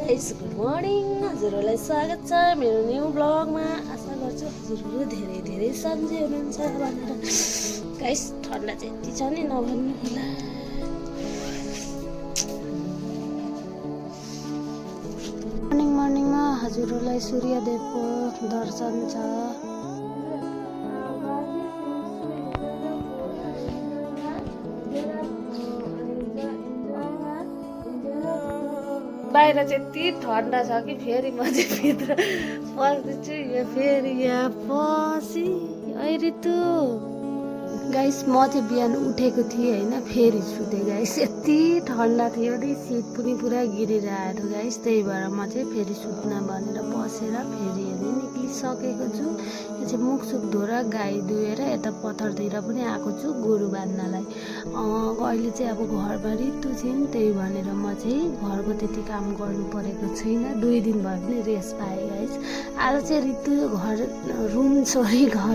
Guys good morning हजुरहरूलाई स्वागत छ मेरो न्यू ब्लगमा। आशा गर्छु हजुरहरू धेरै धेरै सन्चै हुनुहुन्छ भनेर। गाइस ठन्डा चाहिँ यति छ नि नभन्नु होला। मर्निङमा हजुरहरूलाई सूर्यदेवको दर्शन छ। बाहिर चाहिँ यति ठन्डा छ कि फेरि म चाहिँ भित्र पस्दैछु। यो फेरि यहाँ पसी ऋतु गाइस म चाहिँ बिहान उठेको थिएँ होइन, फेरि सुतेँ गाइस। यति ठन्डा थियो नि, शीत पनि पुरा गिरिरहेको थियो गाइस। त्यही भएर म चाहिँ फेरि सुत्न भनेर बसेर फेरि हेरि निक्लिसकेको छु। यो चाहिँ मुखसुख धोएर गाई दुहेर यता पथरतिर पनि आएको छु गोरु बाँध्नलाई। अहिले चाहिँ अब घरमा ऋतु छिन्, त्यही भनेर म चाहिँ घरको त्यति काम गर्नु परेको छैन। 2 दिन भए पनि रेस्ट पाएँ गाइस। आज चाहिँ ऋतु घर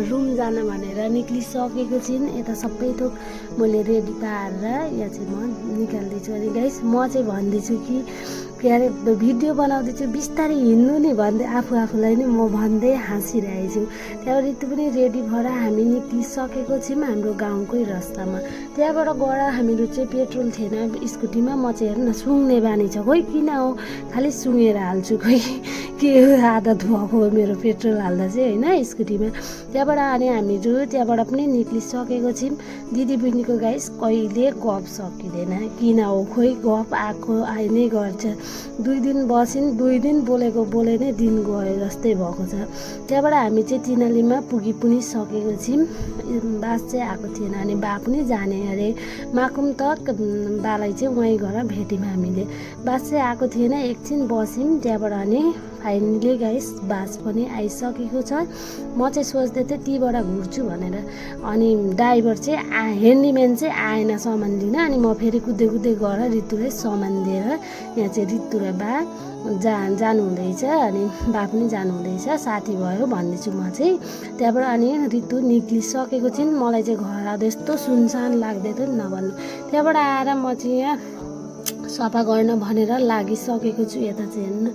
रुम जान भनेर निक्लिसकेको छिन्। यता सबै थोक मैले रेडी पारेर यहाँ चाहिँ म निकाल्दैछु। अनि गाइस म चाहिँ भन्दैछु कि के अरे भिडियो बनाउँदैछु बिस्तारै हिँड्नु नि भन्दै आफूलाई नै म भन्दै हाँसिरहेको छु। त्यहाँबाट ऋतु पनि रेडी भएर हामी निक्लिसकेको छौँ हाम्रो गाउँकै रास्तामा। त्यहाँबाट गएर हामीहरू चाहिँ पेट्रोल थिएन स्कुटीमा। म चाहिँ हेर्न सुँग्ने बानी छ, खोइ किन हो खालि सुँगेर हाल्छु, खोइ के आदत भएको मेरो पेट्रोल हाल्दा चाहिँ होइन स्कुटीमा। त्यहाँबाट अनि हामीहरू त्यहाँबाट पनि निक्लिसकेको छौँ। दिदी बहिनीको गाइस कहिले गफ सकिँदैन, किन हो खोइ गफ आइ नै गर्छ। 2 दिन बसिन्, 2 दिन बोले नै दिन गयो जस्तै भएको छ। त्यहाँबाट हामी चाहिँ तिनालीमा पनि सकेको छौँ। बास चाहिँ आएको थिएन अनि बा पनि जाने अरे माकुम तक। बालाई चाहिँ वहीँ गएर भेट्यौँ हामीले। बास चाहिँ आएको थिएन, एकछिन बस्यौँ। त्यहाँबाट अनि फाइनली गाइस बास पनि आइसकेको छ। म चाहिँ सोच्दै थिएँ तीबाट घुर्छु भनेर। अनि ड्राइभर चाहिँ ह्यान्डीम्यान चाहिँ आएन सामान दिन। अनि म फेरि कुद्दै गएर ऋतुलाई सामान दिएर यहाँ चाहिँ ऋतु र बा जानु हुँदैछ अनि बा पनि जानु हुँदैछ, साथी भयो भन्दैछु म चाहिँ। त्यहाँबाट अनि ऋतु निक्लिसकेको छिन्। मलाई चाहिँ घर आउँदा यस्तो सुनसान लाग्दै थियो नभन्नु। त्यहाँबाट आएर म चाहिँ यहाँ सफा गर्न भनेर लागिसकेको छु। यता चाहिँ हेर्नु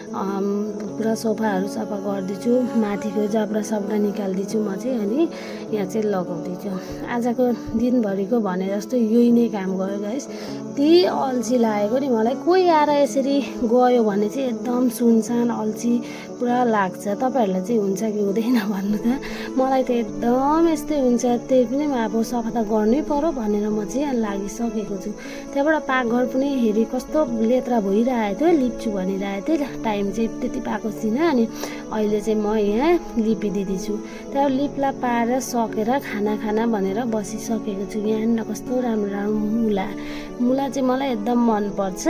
पुरा सोफाहरू सफा गर्दैछु, माथिको जबरा सबरा निकाल्दैछु म चाहिँ। अनि यहाँ चाहिँ लगाउँदैछु। आजको दिनभरिको भने जस्तो यही नै काम गर्यो गाइस। त्यही अल्छी लागेको नि मलाई। कोही आएर यसरी गयो भने चाहिँ एकदम सुनसान अल्छी पुरा लाग्छ। तपाईँहरूलाई चाहिँ हुन्छ कि हुँदैन भन्नु त। मलाई त एकदम यस्तै हुन्छ। त्यही पनि अब सफा त गर्नै पर्यो भनेर म चाहिँ लागिसकेको छु। त्यहाँबाट पाकघर पनि हेरी कस्तो लेत्रा भइरहेको थियो, लिप्छु भनिरहेको थिएँ। टाइम चाहिँ त्यति पाएको थिइनँ। अनि अहिले चाहिँ म यहाँ लिपिदिँदैछु। त्यहाँ लिपला पारेर सकेर खाना भनेर बसिसकेको छु। यहाँ कस्तो राम्रो मुला चाहिँ मलाई एकदम मनपर्छ।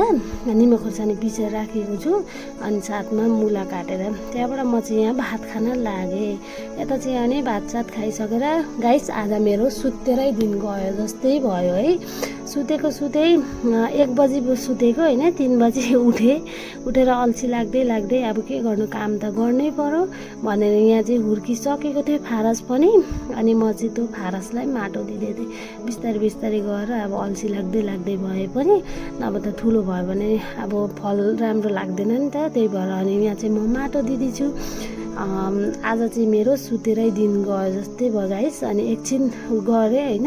निमक खोर्सानी पिसेर राखेको छु अनि साथमा मुला काटेर। त्यहाँबाट म चाहिँ यहाँ भात खान लागेँ। यता चाहिँ अनि भातसात खाइसकेर गाइस आज मेरो सुतेरै दिन गयो जस्तै भयो है। सुतेकै 1 बजी सुतेको होइन, 3 बजी उठेर अल्छी लाग्दै अब के गर्नु, काम त गर्नै पर्यो भनेर यहाँ चाहिँ हुर्किसकेको थियो फारस पनि। अनि म चाहिँ त्यो फारसलाई माटो दिँदै थिएँ बिस्तारै गएर। अब अल्छी लाग्दै भए पनि नभए त ठुलो भयो भने अब फल राम्रो लाग्दैन नि त। त्यही भएर अनि यहाँ चाहिँ म माटो दिँदैछु। आज चाहिँ मेरो सुतेरै दिन गयो जस्तै भयो गाइस। अनि एकछिन गरेँ होइन,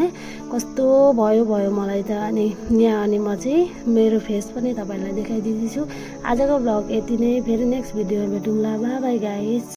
कस्तो भयो मलाई त। अनि यहाँ अनि म चाहिँ मेरो फेस पनि तपाईँहरूलाई देखाइदिँदैछु। आजको ब्लग यति नै। फेरि नेक्स्ट भिडियोमा भेटौँला। By guys.